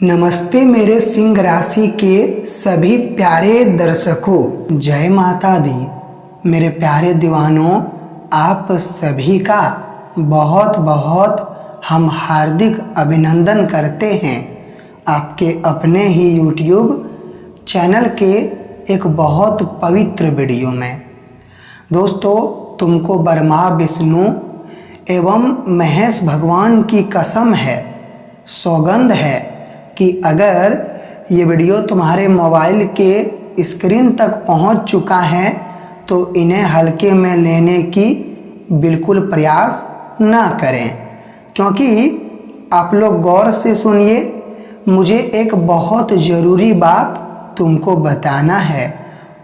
नमस्ते मेरे सिंह राशि के सभी प्यारे दर्शकों, जय माता दी। मेरे प्यारे दीवानों, आप सभी का बहुत बहुत हम हार्दिक अभिनंदन करते हैं आपके अपने ही YouTube चैनल के एक बहुत पवित्र वीडियो में। दोस्तों, तुमको ब्रह्मा विष्णु एवं महेश भगवान की कसम है, सौगंध है कि अगर ये वीडियो तुम्हारे मोबाइल के स्क्रीन तक पहुंच चुका है तो इन्हें हल्के में लेने की बिल्कुल प्रयास ना करें, क्योंकि आप लोग गौर से सुनिए, मुझे एक बहुत ज़रूरी बात तुमको बताना है।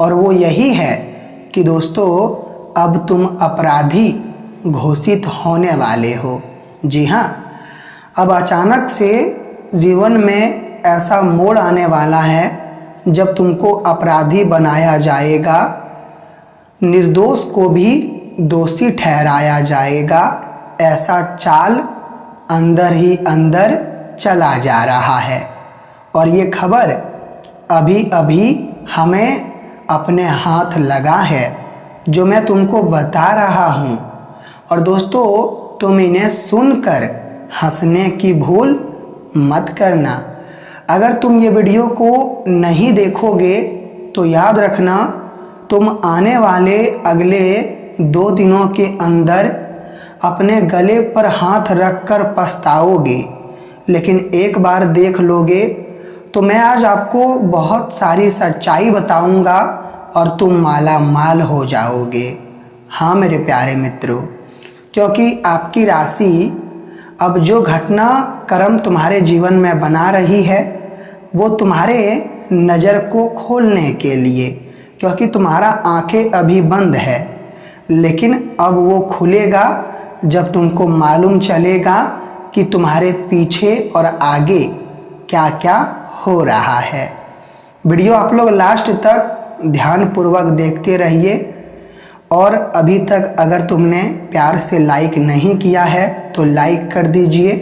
और वो यही है कि दोस्तों, अब तुम अपराधी घोषित होने वाले हो। जी हाँ, अब अचानक से जीवन में ऐसा मोड़ आने वाला है जब तुमको अपराधी बनाया जाएगा, निर्दोष को भी दोषी ठहराया जाएगा। ऐसा चाल अंदर ही अंदर चला जा रहा है और ये खबर अभी अभी हमें अपने हाथ लगा है, जो मैं तुमको बता रहा हूँ। और दोस्तों, तुम इन्हें सुनकर हंसने की भूल मत करना। अगर तुम ये वीडियो को नहीं देखोगे तो याद रखना, तुम आने वाले अगले 2 दिनों के अंदर अपने गले पर हाथ रखकर पछताओगे। लेकिन एक बार देख लोगे तो मैं आज आपको बहुत सारी सच्चाई बताऊंगा और तुम माला माल हो जाओगे। हाँ मेरे प्यारे मित्रों, क्योंकि आपकी राशि अब जो घटना कर्म तुम्हारे जीवन में बना रही है वो तुम्हारे नज़र को खोलने के लिए, क्योंकि तुम्हारा आंखें अभी बंद है, लेकिन अब वो खुलेगा जब तुमको मालूम चलेगा कि तुम्हारे पीछे और आगे क्या क्या हो रहा है। वीडियो आप लोग लास्ट तक ध्यानपूर्वक देखते रहिए। और अभी तक अगर तुमने प्यार से लाइक नहीं किया है तो लाइक कर दीजिए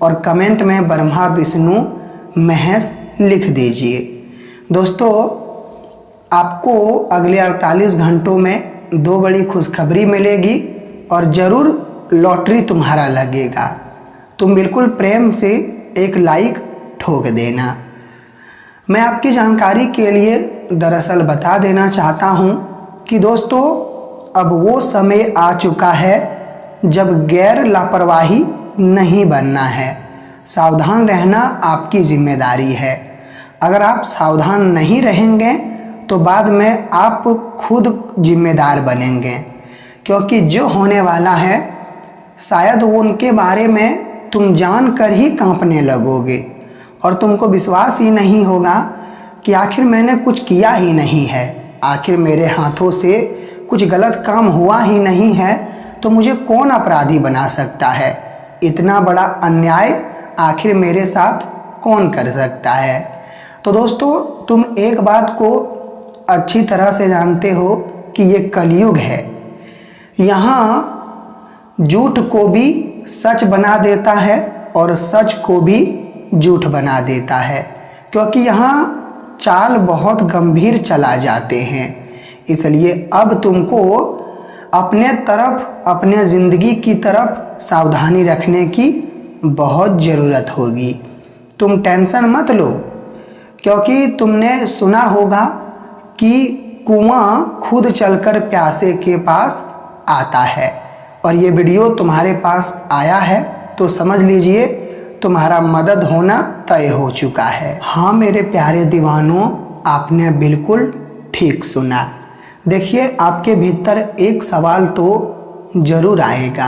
और कमेंट में ब्रह्मा विष्णु महेश लिख दीजिए। दोस्तों, आपको अगले 48 घंटों में 2 बड़ी खुशखबरी मिलेगी और ज़रूर लॉटरी तुम्हारा लगेगा। तुम बिल्कुल प्रेम से एक लाइक ठोक देना। मैं आपकी जानकारी के लिए दरअसल बता देना चाहता हूँ कि दोस्तों, अब वो समय आ चुका है जब गैर लापरवाही नहीं बनना है। सावधान रहना आपकी जिम्मेदारी है। अगर आप सावधान नहीं रहेंगे तो बाद में आप खुद जिम्मेदार बनेंगे, क्योंकि जो होने वाला है शायद वो उनके बारे में तुम जानकर ही कांपने लगोगे और तुमको विश्वास ही नहीं होगा कि आखिर मैंने कुछ किया ही नहीं है, आखिर मेरे हाथों से कुछ गलत काम हुआ ही नहीं है, तो मुझे कौन अपराधी बना सकता है। इतना बड़ा अन्याय आखिर मेरे साथ कौन कर सकता है। तो दोस्तों, तुम एक बात को अच्छी तरह से जानते हो कि ये कलयुग है। यहाँ झूठ को भी सच बना देता है और सच को भी झूठ बना देता है, क्योंकि यहाँ चाल बहुत गंभीर चला जाते हैं। इसलिए अब तुमको अपने तरफ, अपने ज़िंदगी की तरफ सावधानी रखने की बहुत ज़रूरत होगी। तुम टेंशन मत लो, क्योंकि तुमने सुना होगा कि कुआं खुद चलकर प्यासे के पास आता है, और ये वीडियो तुम्हारे पास आया है तो समझ लीजिए तुम्हारा मदद होना तय हो चुका है। हाँ मेरे प्यारे दीवानों, आपने बिल्कुल ठीक सुना। देखिए, आपके भीतर एक सवाल तो ज़रूर आएगा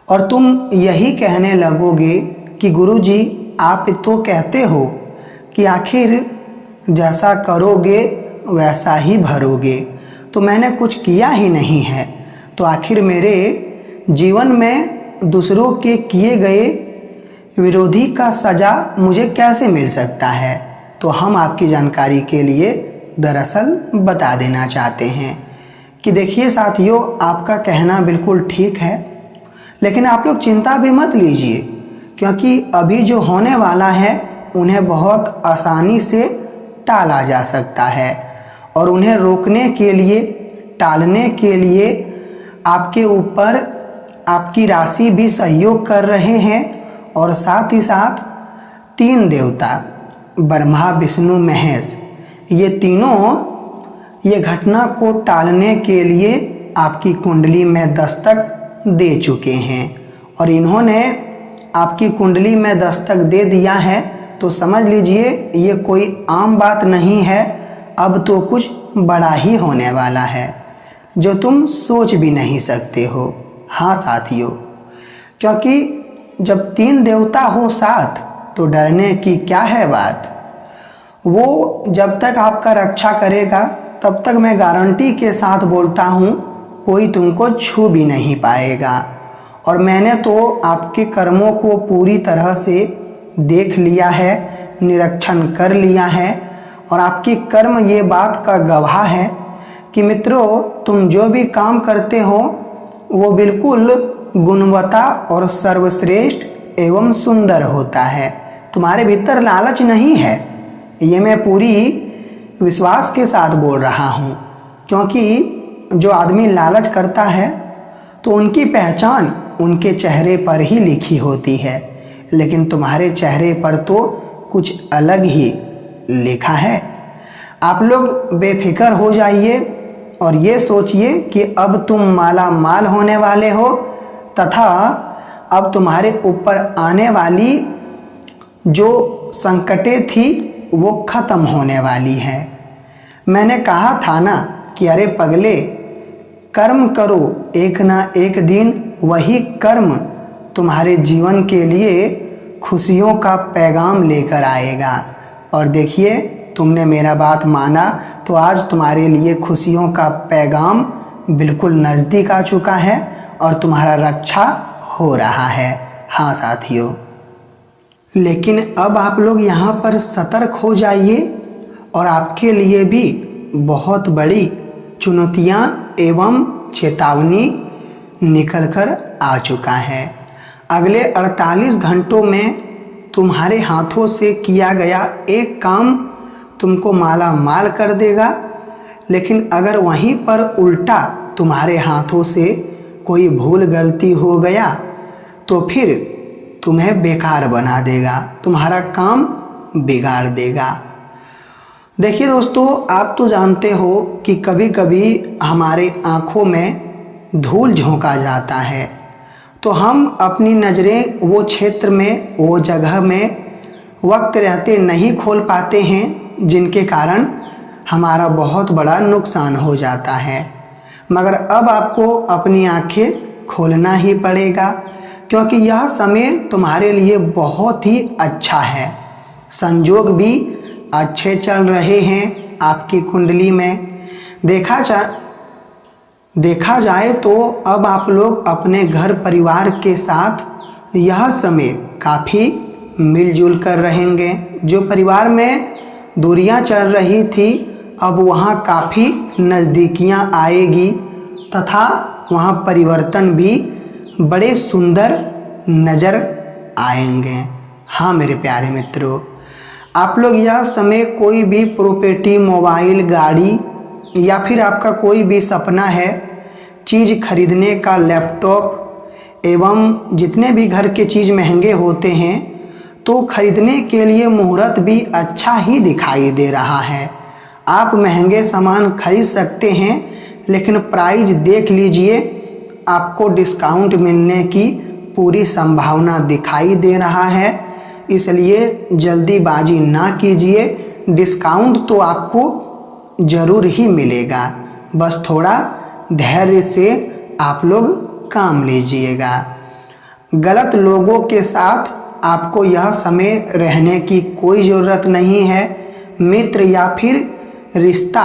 और तुम यही कहने लगोगे कि गुरुजी, आप तो कहते हो कि आखिर जैसा करोगे वैसा ही भरोगे, तो मैंने कुछ किया ही नहीं है, तो आखिर मेरे जीवन में दूसरों के किए गए विरोधी का सज़ा मुझे कैसे मिल सकता है। तो हम आपकी जानकारी के लिए दरअसल बता देना चाहते हैं कि देखिए साथियों, आपका कहना बिल्कुल ठीक है, लेकिन आप लोग चिंता भी मत लीजिए, क्योंकि अभी जो होने वाला है उन्हें बहुत आसानी से टाला जा सकता है और उन्हें रोकने के लिए, टालने के लिए आपके ऊपर आपकी राशि भी सहयोग कर रहे हैं। और साथ ही साथ 3 देवता ब्रह्मा, विष्णु, महेश, ये तीनों ये घटना को टालने के लिए आपकी कुंडली में दस्तक दे चुके हैं। और इन्होंने आपकी कुंडली में दस्तक दे दिया है तो समझ लीजिए ये कोई आम बात नहीं है, अब तो कुछ बड़ा ही होने वाला है जो तुम सोच भी नहीं सकते हो। हाँ साथियों, क्योंकि जब 3 देवता हो साथ तो डरने की क्या है बात। वो जब तक आपका रक्षा करेगा तब तक मैं गारंटी के साथ बोलता हूँ कोई तुमको छू भी नहीं पाएगा। और मैंने तो आपके कर्मों को पूरी तरह से देख लिया है, निरीक्षण कर लिया है और आपके कर्म ये बात का गवाह है कि मित्रों, तुम जो भी काम करते हो वो बिल्कुल गुणवत्ता और सर्वश्रेष्ठ एवं सुंदर होता है। तुम्हारे भीतर लालच नहीं है, ये मैं पूरी विश्वास के साथ बोल रहा हूँ। क्योंकि जो आदमी लालच करता है तो उनकी पहचान उनके चेहरे पर ही लिखी होती है, लेकिन तुम्हारे चेहरे पर तो कुछ अलग ही लिखा है। आप लोग बेफिक्र हो जाइए और ये सोचिए कि अब तुम माला माल होने वाले हो तथा अब तुम्हारे ऊपर आने वाली जो संकटें थी वो खत्म होने वाली है। मैंने कहा था ना कि अरे पगले, कर्म करो, एक ना एक दिन वही कर्म तुम्हारे जीवन के लिए खुशियों का पैगाम लेकर आएगा। और देखिए, तुमने मेरा बात माना तो आज तुम्हारे लिए खुशियों का पैगाम बिल्कुल नज़दीक आ चुका है और तुम्हारा रक्षा हो रहा है। हाँ साथियों, लेकिन अब आप लोग यहाँ पर सतर्क हो जाइए और आपके लिए भी बहुत बड़ी चुनौतियाँ एवं चेतावनी निकल कर आ चुका है। अगले 48 घंटों में तुम्हारे हाथों से किया गया एक काम तुमको माला माल कर देगा, लेकिन अगर वहीं पर उल्टा तुम्हारे हाथों से कोई भूल गलती हो गया तो फिर तुम्हें बेकार बना देगा, तुम्हारा काम बिगाड़ देगा। देखिए दोस्तों, आप तो जानते हो कि कभी कभी हमारे आँखों में धूल झोंका जाता है तो हम अपनी नज़रें वो क्षेत्र में, वो जगह में वक्त रहते नहीं खोल पाते हैं, जिनके कारण हमारा बहुत बड़ा नुकसान हो जाता है। मगर अब आपको अपनी आंखें खोलना ही पड़ेगा, क्योंकि यह समय तुम्हारे लिए बहुत ही अच्छा है। संयोग भी अच्छे चल रहे हैं आपकी कुंडली में। देखा जाए तो अब आप लोग अपने घर परिवार के साथ यह समय काफ़ी मिलजुल कर रहेंगे। जो परिवार में दूरियां चल रही थी अब वहां काफ़ी नज़दीकियां आएगी तथा वहां परिवर्तन भी बड़े सुंदर नज़र आएंगे। हाँ मेरे प्यारे मित्रों, आप लोग यह समय कोई भी प्रॉपर्टी, मोबाइल, गाड़ी या फिर आपका कोई भी सपना है चीज़ खरीदने का, लैपटॉप एवं जितने भी घर के चीज़ महंगे होते हैं तो खरीदने के लिए मुहूर्त भी अच्छा ही दिखाई दे रहा है। आप महंगे सामान खरीद सकते हैं, लेकिन प्राइस देख लीजिए, आपको डिस्काउंट मिलने की पूरी संभावना दिखाई दे रहा है। इसलिए जल्दीबाजी ना कीजिए, डिस्काउंट तो आपको ज़रूर ही मिलेगा, बस थोड़ा धैर्य से आप लोग काम लीजिएगा। गलत लोगों के साथ आपको यह समय रहने की कोई ज़रूरत नहीं है। मित्र या फिर रिश्ता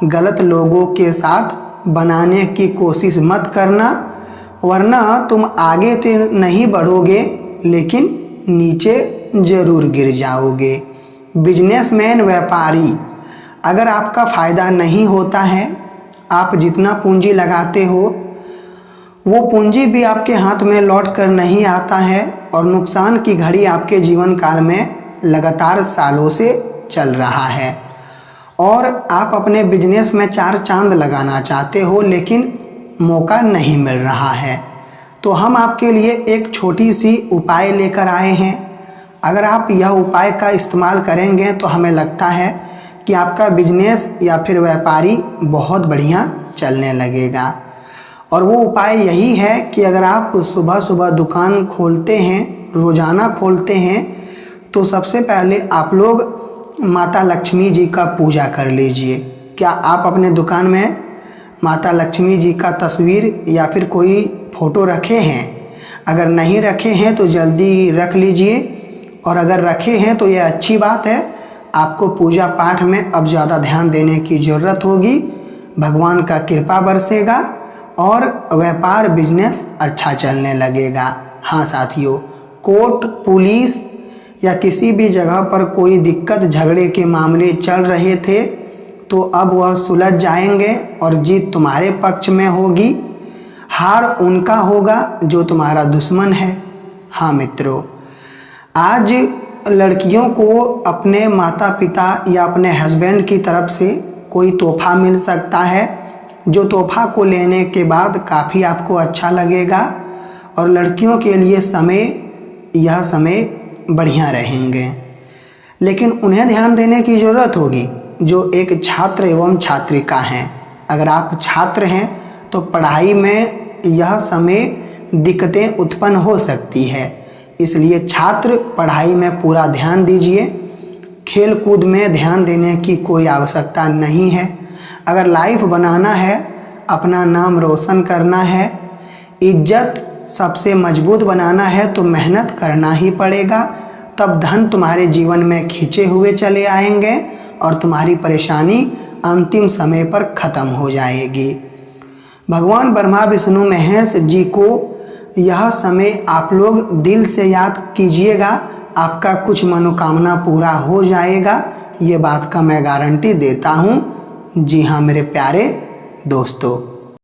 गलत लोगों के साथ बनाने की कोशिश मत करना, वरना तुम आगे तो नहीं बढ़ोगे लेकिन नीचे ज़रूर गिर जाओगे। बिजनेसमैन, व्यापारी, अगर आपका फ़ायदा नहीं होता है, आप जितना पूंजी लगाते हो वो पूंजी भी आपके हाथ में लौट कर नहीं आता है और नुकसान की घड़ी आपके जीवन काल में लगातार सालों से चल रहा है और आप अपने बिजनेस में 4 चांद लगाना चाहते हो लेकिन मौका नहीं मिल रहा है, तो हम आपके लिए एक छोटी सी उपाय लेकर आए हैं। अगर आप यह उपाय का इस्तेमाल करेंगे तो हमें लगता है कि आपका बिजनेस या फिर व्यापारी बहुत बढ़िया चलने लगेगा। और वो उपाय यही है कि अगर आप सुबह सुबह दुकान खोलते हैं, रोज़ाना खोलते हैं, तो सबसे पहले आप लोग माता लक्ष्मी जी का पूजा कर लीजिए। क्या आप अपने दुकान में माता लक्ष्मी जी का तस्वीर या फिर कोई फ़ोटो रखे हैं? अगर नहीं रखे हैं तो जल्दी रख लीजिए, और अगर रखे हैं तो यह अच्छी बात है। आपको पूजा पाठ में अब ज़्यादा ध्यान देने की ज़रूरत होगी। भगवान का कृपा बरसेगा और व्यापार बिजनेस अच्छा चलने लगेगा। हाँ साथियों, कोर्ट, पुलिस या किसी भी जगह पर कोई दिक्कत झगड़े के मामले चल रहे थे तो अब वह सुलझ जाएंगे और जीत तुम्हारे पक्ष में होगी। हार उनका होगा जो तुम्हारा दुश्मन है। हाँ मित्रों, आज लड़कियों को अपने माता पिता या अपने हस्बैंड की तरफ से कोई तोहफा मिल सकता है, जो तोहफा को लेने के बाद काफ़ी आपको अच्छा लगेगा और लड़कियों के लिए यह समय बढ़िया रहेंगे। लेकिन उन्हें ध्यान देने की ज़रूरत होगी जो एक छात्र एवं छात्रिका हैं। अगर आप छात्र हैं तो पढ़ाई में यह समय दिक्कतें उत्पन्न हो सकती है, इसलिए छात्र पढ़ाई में पूरा ध्यान दीजिए। खेल कूद में ध्यान देने की कोई आवश्यकता नहीं है। अगर लाइफ बनाना है, अपना नाम रोशन करना है, इज्जत सबसे मजबूत बनाना है तो मेहनत करना ही पड़ेगा। तब धन तुम्हारे जीवन में खींचे हुए चले आएंगे और तुम्हारी परेशानी अंतिम समय पर ख़त्म हो जाएगी। भगवान ब्रह्मा विष्णु महेश जी को यह समय आप लोग दिल से याद कीजिएगा, आपका कुछ मनोकामना पूरा हो जाएगा। ये बात का मैं गारंटी देता हूँ। जी हाँ मेरे प्यारे दोस्तों।